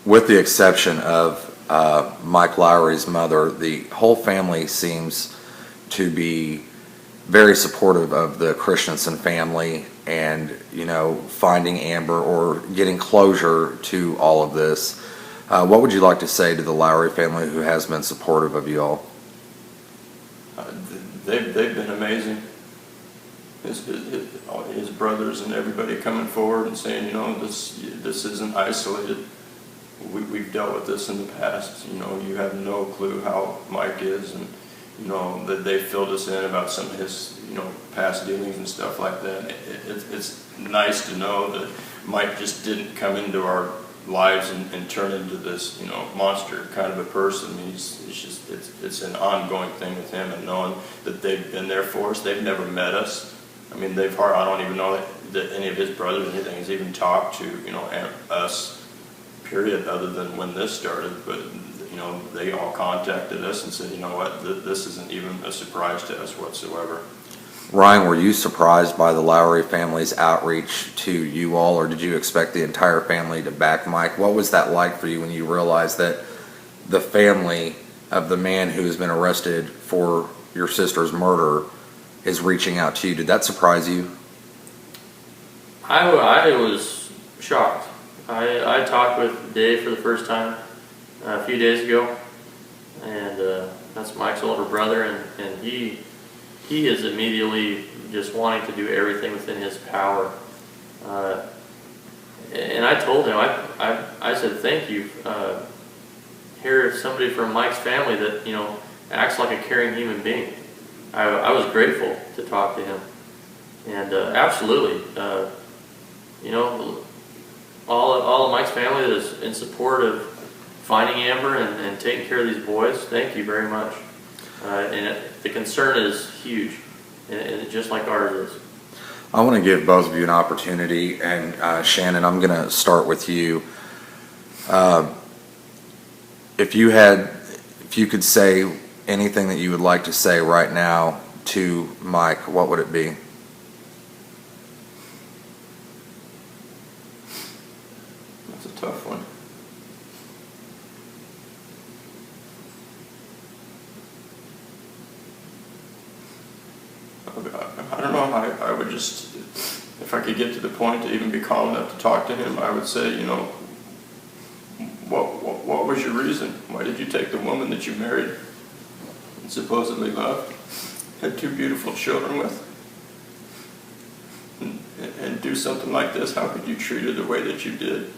with the exception of Mike Lowry's mother, the whole family seems to be very supportive of the Christensen family and, finding Amber or getting closure to all of this. What would you like to say to the Lowry family who has been supportive of you all? They've been amazing. His brothers and everybody coming forward and saying, this isn't isolated. We've dealt with this in the past. You have no clue how Mike is, and that they filled us in about some of his past dealings and stuff like that. It's nice to know that Mike just didn't come into our lives and turn into this monster kind of a person. It's an ongoing thing with him, and knowing that they've been there for us. They've never met us. I mean, I don't even know that any of his brothers or anything has even talked to us, period, other than when this started. But they all contacted us and said, this isn't even a surprise to us whatsoever. Ryan, were you surprised by the Lowry family's outreach to you all, or did you expect the entire family to back Mike? What was that like for you when you realized that the family of the man who has been arrested for your sister's murder is reaching out to you? Did that surprise you? I was shocked. I talked with Dave for the first time a few days ago, and that's Mike's older brother, and he is immediately just wanting to do everything within his power. And I told him, I said, thank you. Here is somebody from Mike's family that acts like a caring human being. I was grateful to talk to him, and absolutely, all of Mike's family that is in support of finding Amber and taking care of these boys. Thank you very much. The concern is huge, and just like ours is. I want to give both of you an opportunity, and Shannon, I'm going to start with you. If you could say anything that you would like to say right now to Mike, what would it be? That's a tough one. I don't know. I would just, if I could get to the point to even be calm enough to talk to him, I would say, what was your reason? Why did you take the woman that you married and supposedly loved, had 2 beautiful children with, and do something like this? How could you treat her the way that you did?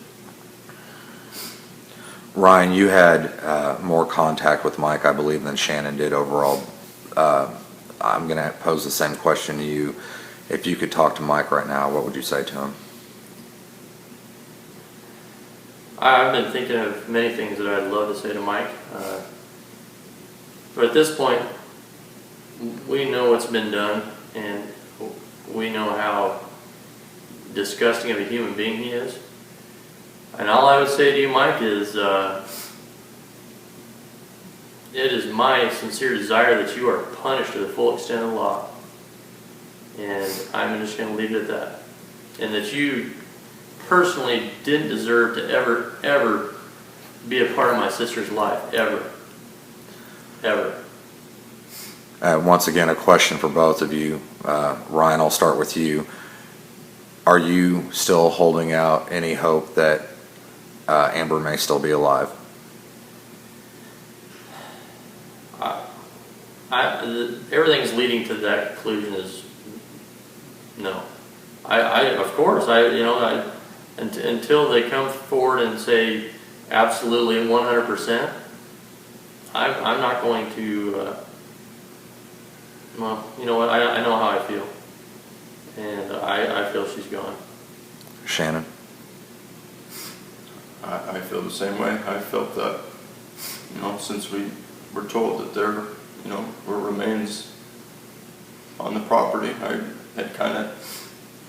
Ryan, you had more contact with Mike, I believe, than Shannon did overall. I'm going to pose the same question to you. If you could talk to Mike right now, what would you say to him? I've been thinking of many things that I'd love to say to Mike. But at this point, we know what's been done, and we know how disgusting of a human being he is. And all I would say to you, Mike, is it is my sincere desire that you are punished to the full extent of the law. And I'm just going to leave it at that. And that you personally didn't deserve to ever be a part of my sister's life, ever. Ever. Once again, a question for both of you. Ryan, I'll start with you. Are you still holding out any hope that Amber may still be alive? Everything's leading to that conclusion is no. Of course, until they come forward and say absolutely 100%, I'm not going to. Well, you know what? I know how I feel, and I feel she's gone. Shannon? I feel the same way. I felt that, since we were told that there, were remains on the property, I had kind of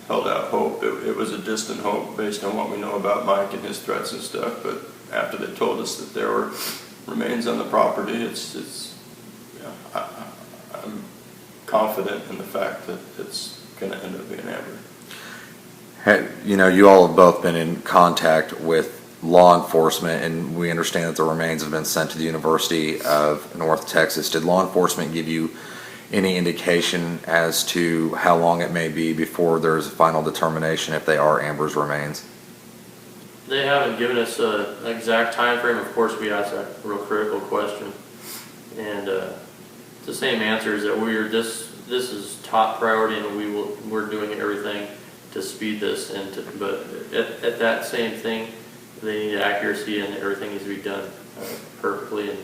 held out hope. It was a distant hope based on what we know about Mike and his threats and stuff, but after they told us that there were remains on the property, I'm confident in the fact that it's going to end up being Amber. You all have both been in contact with law enforcement, and we understand that the remains have been sent to the University of North Texas. Did law enforcement give you any indication as to how long it may be before there's a final determination if they are Amber's remains? They haven't given us an exact time frame. Of course, we asked that real critical question, and the same answer is that this is top priority, and we're doing everything to speed this. But at that same thing, they need accuracy, and everything needs to be done perfectly. And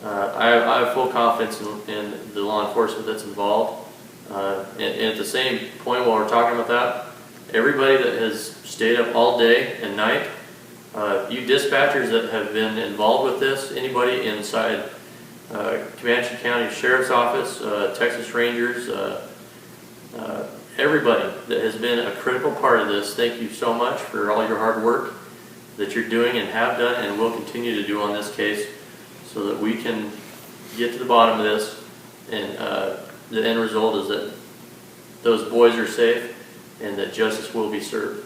I have full confidence in the law enforcement that's involved. And at the same point, while we're talking about that, everybody that has stayed up all day and night, you dispatchers that have been involved with this, anybody inside Comanche County Sheriff's Office, Texas Rangers, everybody that has been a critical part of this, thank you so much for all your hard work that you're doing and have done and will continue to do on this case, so that we can get to the bottom of this. And the end result is that those boys are safe and that justice will be served.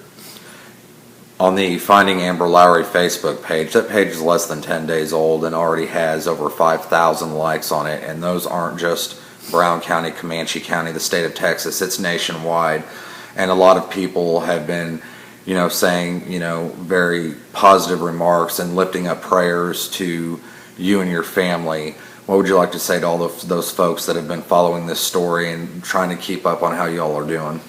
On the Finding Amber Lowery Facebook page, that page is less than 10 days old and already has over 5,000 likes on it. And those aren't just Brown County, Comanche County, the state of Texas. It's nationwide. And a lot of people have been, saying, very positive remarks and lifting up prayers to you and your family. What would you like to say to all those folks that have been following this story and trying to keep up on how y'all are doing?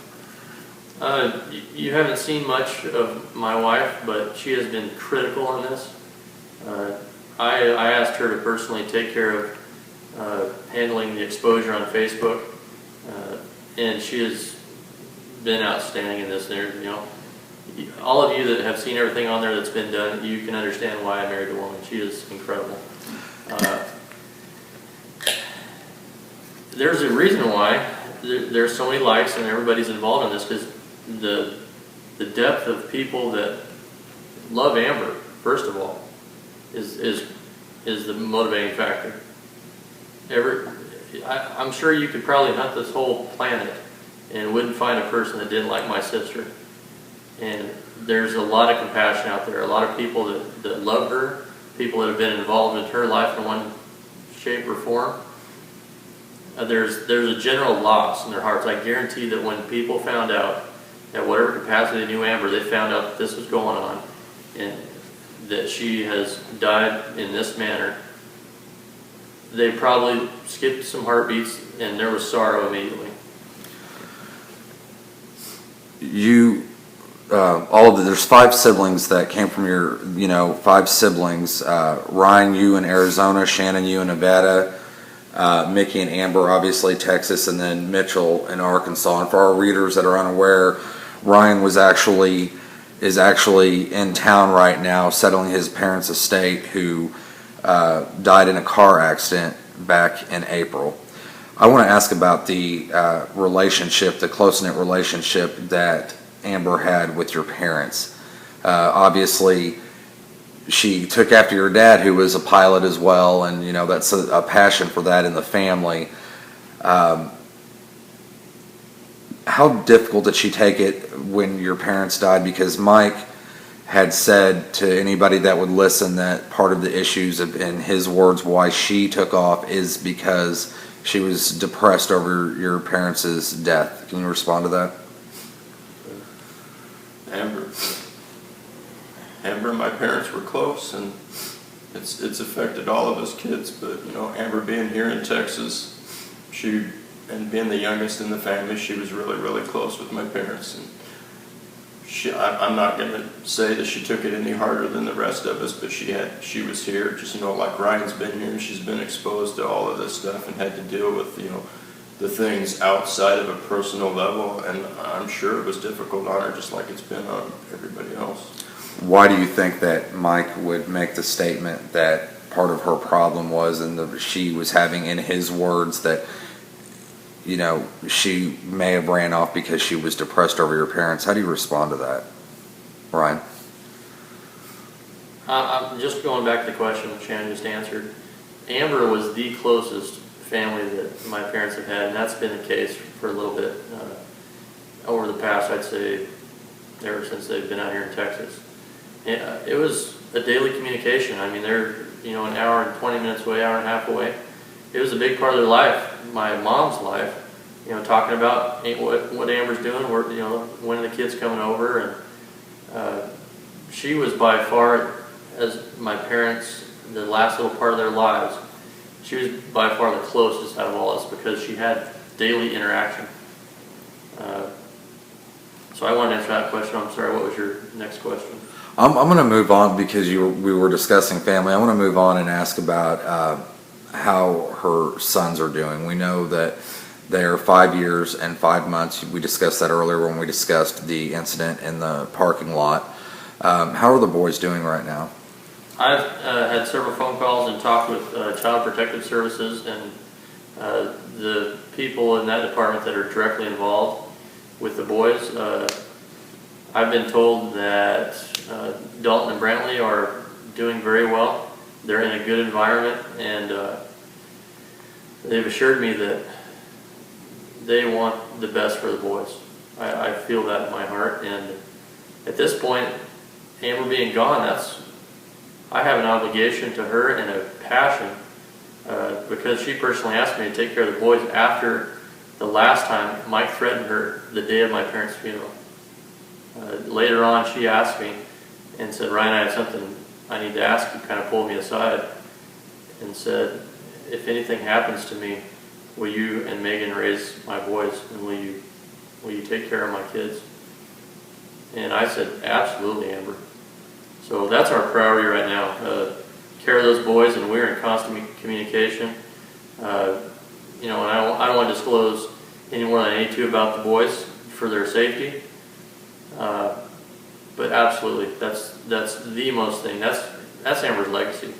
You haven't seen much of my wife, but she has been critical on this. I asked her to personally take care of handling the exposure on Facebook, and she has been outstanding in this. All of you that have seen everything on there that's been done, you can understand why I married a woman. She is incredible. There's a reason why there's so many likes and everybody's involved in this, because the depth of people that love Amber, first of all, is the motivating factor. I'm sure you could probably hunt this whole planet and wouldn't find a person that didn't like my sister. And there's a lot of compassion out there, a lot of people that love her, people that have been involved in her life in one shape or form. There's a general loss in their hearts. I guarantee that when people found out, at whatever capacity they knew Amber, they found out that this was going on and that she has died in this manner, they probably skipped some heartbeats and there was sorrow immediately. There's 5 siblings that came from your, 5 siblings. Ryan, you in Arizona, Shannon, you in Nevada, Mickey and Amber, obviously Texas, and then Mitchell in Arkansas. And for our readers that are unaware, Ryan is actually in town right now settling his parents' estate who died in a car accident back in April. I want to ask about the the close-knit relationship that Amber had with your parents. Obviously, she took after your dad, who was a pilot as well, and that's a passion for that in the family. How difficult did she take it when your parents died? Because Mike had said to anybody that would listen that part of the issues, in his words, why she took off is because she was depressed over your parents' death. Can you respond to that? Amber and my parents were close, and it's affected all of us kids. But Amber being here in Texas, and being the youngest in the family, she was really, really close with my parents. And I'm not going to say that she took it any harder than the rest of us, but she was here, just like Ryan's been here. She's been exposed to all of this stuff and had to deal with the things outside of a personal level, and I'm sure it was difficult on her, just like it's been on everybody else. Why do you think that Mike would make the statement that part of her problem was, and she was having, in his words, that she may have ran off because she was depressed over your parents? How do you respond to that, Ryan? I'm just going back to the question that Shannon just answered. Amber was the closest family that my parents have had, and that's been the case for a little bit over the past, I'd say, ever since they've been out here in Texas. Yeah, it was a daily communication. I mean, they're, an hour and 20 minutes away, hour and a half away. It was a big part of their life, my mom's life, talking about what Amber's doing, when are the kids coming over, and she was by far, as my parents, the last little part of their lives, she was by far the closest out of all us because she had daily interaction. So I wanted to answer that question. I'm sorry, what was your next question? I'm going to move on because we were discussing family. I want to move on and ask about how her sons are doing. We know that they're 5 years and 5 months. We discussed that earlier when we discussed the incident in the parking lot. How are the boys doing right now? I've had several phone calls and talked with Child Protective Services and the people in that department that are directly involved with the boys. I've been told that Dalton and Brantley are doing very well. They're in a good environment, and they've assured me that they want the best for the boys. I feel that in my heart, and at this point, Amber being gone, I have an obligation to her and a passion because she personally asked me to take care of the boys after the last time Mike threatened her the day of my parents' funeral. Later on, she asked me and said, "Ryan, I have something I need to ask you." Kind of pulled me aside and said, "If anything happens to me, will you and Megan raise my boys, and will you take care of my kids?" And I said, "Absolutely, Amber." So that's our priority right now. Care of those boys, and we're in constant communication. And I don't want to disclose any more than I need to about the boys for their safety. But absolutely, that's the most thing. That's Amber's legacy.